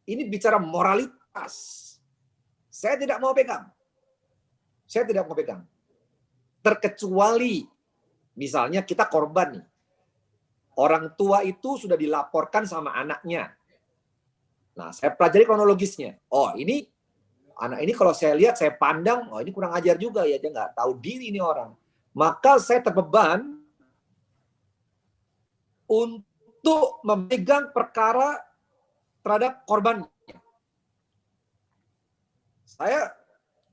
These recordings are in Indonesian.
Ini bicara moralitas. Saya tidak mau pegang. Saya tidak mau pegang. Terkecuali, misalnya kita korban nih. Orang tua itu sudah dilaporkan sama anaknya. Nah, saya pelajari kronologisnya. Oh, ini anak ini kalau saya lihat, saya pandang, oh ini kurang ajar juga ya, dia nggak tahu diri ini orang. Maka saya terbeban untuk memegang perkara terhadap korban. Saya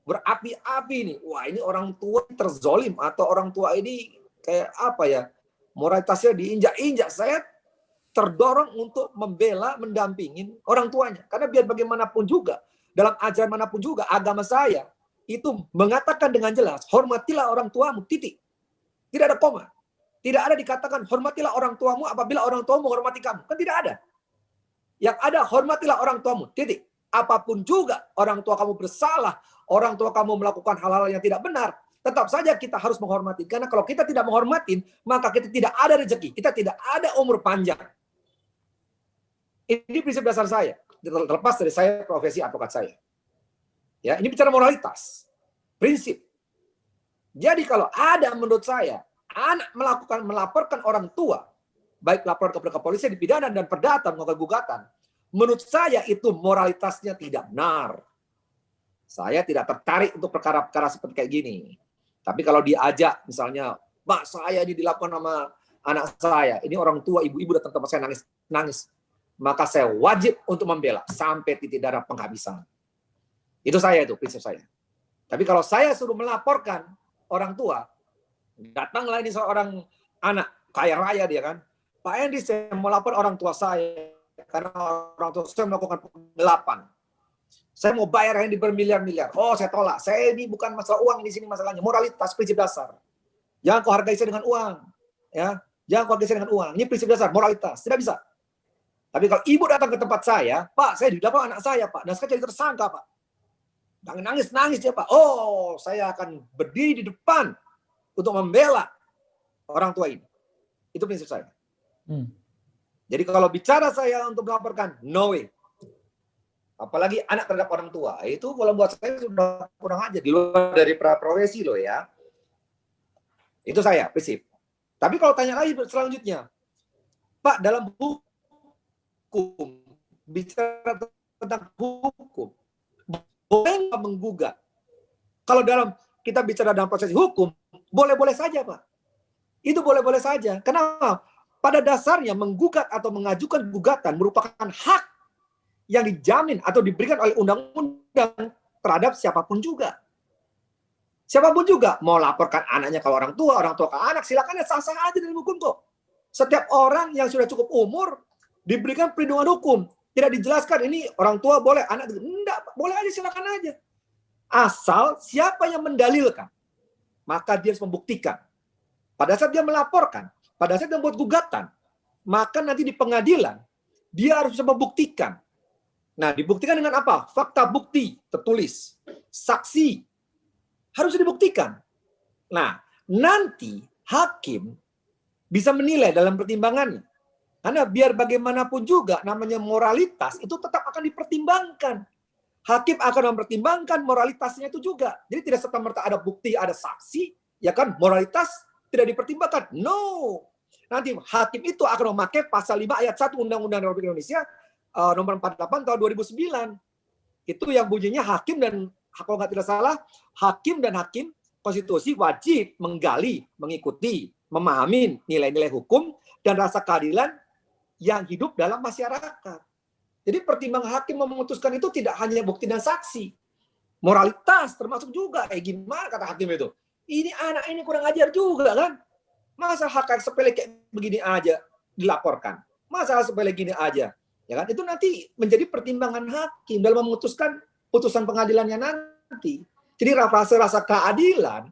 berapi-api nih, wah ini orang tua terzolim, atau orang tua ini kayak apa ya, moralitasnya diinjak-injak. Saya terdorong untuk membela, mendampingin orang tuanya. Karena biar bagaimanapun juga, dalam ajaran manapun juga, agama saya itu mengatakan dengan jelas, hormatilah orang tuamu, titik. Tidak ada koma. Tidak ada dikatakan, hormatilah orang tuamu apabila orang tuamu menghormati kamu. Kan tidak ada. Yang ada, hormatilah orang tuamu, titik. Apapun juga, orang tua kamu bersalah, orang tua kamu melakukan hal-hal yang tidak benar, tetap saja kita harus menghormati. Karena kalau kita tidak menghormatin, maka kita tidak ada rezeki. Kita tidak ada umur panjang. Ini prinsip dasar saya, terlepas dari saya profesi advokat saya. Ya, ini bicara moralitas, prinsip. Jadi kalau ada menurut saya anak melaporkan orang tua, baik lapor kepada kepolisian, dipidana dan perdata melakukan gugatan, menurut saya itu moralitasnya tidak benar. Saya tidak tertarik untuk perkara-perkara seperti kayak gini. Tapi kalau diajak misalnya, Pak saya ini dilakukan sama anak saya, ini orang tua, ibu-ibu datang ke tempat saya nangis, maka saya wajib untuk membela sampai titik darah penghabisan. Itu saya, itu prinsip saya. Tapi kalau saya suruh melaporkan orang tua, datanglah ini seorang anak kaya raya dia kan, Pak Endi saya mau lapor orang tua saya karena orang tua saya melakukan penggelapan. Saya mau bayar yang bermiliar-miliar. Oh, saya tolak. Saya ini bukan masalah uang di sini masalahnya, moralitas, prinsip dasar. Jangan kau hargai saya dengan uang, ya. Jangan kau hargai saya dengan uang. Ini prinsip dasar, moralitas. Tidak bisa. Tapi kalau ibu datang ke tempat saya, Pak, saya didapat anak saya, Pak, dan sekarang jadi tersangka, Pak. Jangan nangis dia, Pak. Oh, saya akan berdiri di depan untuk membela orang tua ini. Itu prinsip saya. Jadi kalau bicara saya untuk melaporkan, no way. Apalagi anak terhadap orang tua, itu kalau buat saya sudah kurang aja, di luar dari profesi loh ya. Itu saya, prinsip. Tapi kalau tanya lagi selanjutnya, Pak, dalam hukum, bicara tentang hukum, boleh nggak menggugat? Kalau kita bicara dalam proses hukum, boleh-boleh saja, Pak. Itu boleh-boleh saja. Kenapa? Pada dasarnya menggugat atau mengajukan gugatan merupakan hak yang dijamin atau diberikan oleh undang-undang terhadap siapapun juga. Siapapun juga mau laporkan anaknya ke orang tua ke anak, silakan, ya sah-sah aja dalam hukum kok. Setiap orang yang sudah cukup umur diberikan perlindungan hukum. Tidak dijelaskan ini orang tua boleh, anak enggak, boleh aja, silakan aja. Asal siapa yang mendalilkan, maka dia harus membuktikan. Pada saat dia melaporkan, pada saat dia membuat gugatan, maka nanti di pengadilan dia harus bisa membuktikan. Nah, dibuktikan dengan apa? Fakta bukti tertulis, saksi harus dibuktikan. Nah, nanti hakim bisa menilai dalam pertimbangannya. Karena biar bagaimanapun juga namanya moralitas itu tetap akan dipertimbangkan. Hakim akan mempertimbangkan moralitasnya itu juga. Jadi tidak serta-merta ada bukti, ada saksi, ya kan, moralitas tidak dipertimbangkan. No. Nanti hakim itu akan memakai pasal 5 ayat 1 Undang-Undang Republik Indonesia nomor 48 tahun 2009. Itu yang bunyinya hakim dan, kalau nggak tidak salah, hakim dan hakim konstitusi wajib menggali, mengikuti, memahami nilai-nilai hukum dan rasa keadilan yang hidup dalam masyarakat. Jadi pertimbangan hakim memutuskan itu tidak hanya bukti dan saksi. Moralitas termasuk juga. Gimana kata hakim itu? Ini anak ini kurang ajar juga kan? Masa hak sepele kayak begini aja dilaporkan? Masa sepele gini aja? Ya kan? Itu nanti menjadi pertimbangan hakim dalam memutuskan putusan pengadilannya nanti. Jadi rasa keadilan,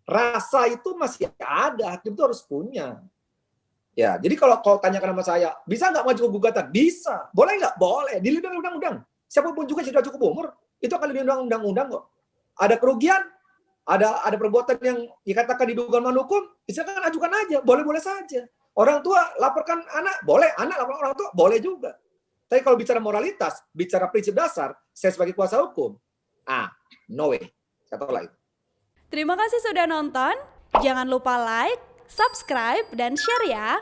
rasa itu masih ada. Hakim itu harus punya. Ya, jadi kalau kau tanyakan sama saya, bisa nggak maju gugatan? Bisa. Boleh nggak? Boleh. Dilindungi undang-undang. Siapapun juga sudah cukup umur, itu akan dilindungi undang-undang kok. Ada kerugian, ada perbuatan yang dikatakan diduga melawan hukum, misalkan ajukan aja, boleh-boleh saja. Orang tua laporkan anak, boleh. Anak laporkan orang tua, boleh juga. Tapi kalau bicara moralitas, bicara prinsip dasar, saya sebagai kuasa hukum, no way. Saya tolak itu. Terima kasih sudah nonton. Jangan lupa like, subscribe, dan share ya.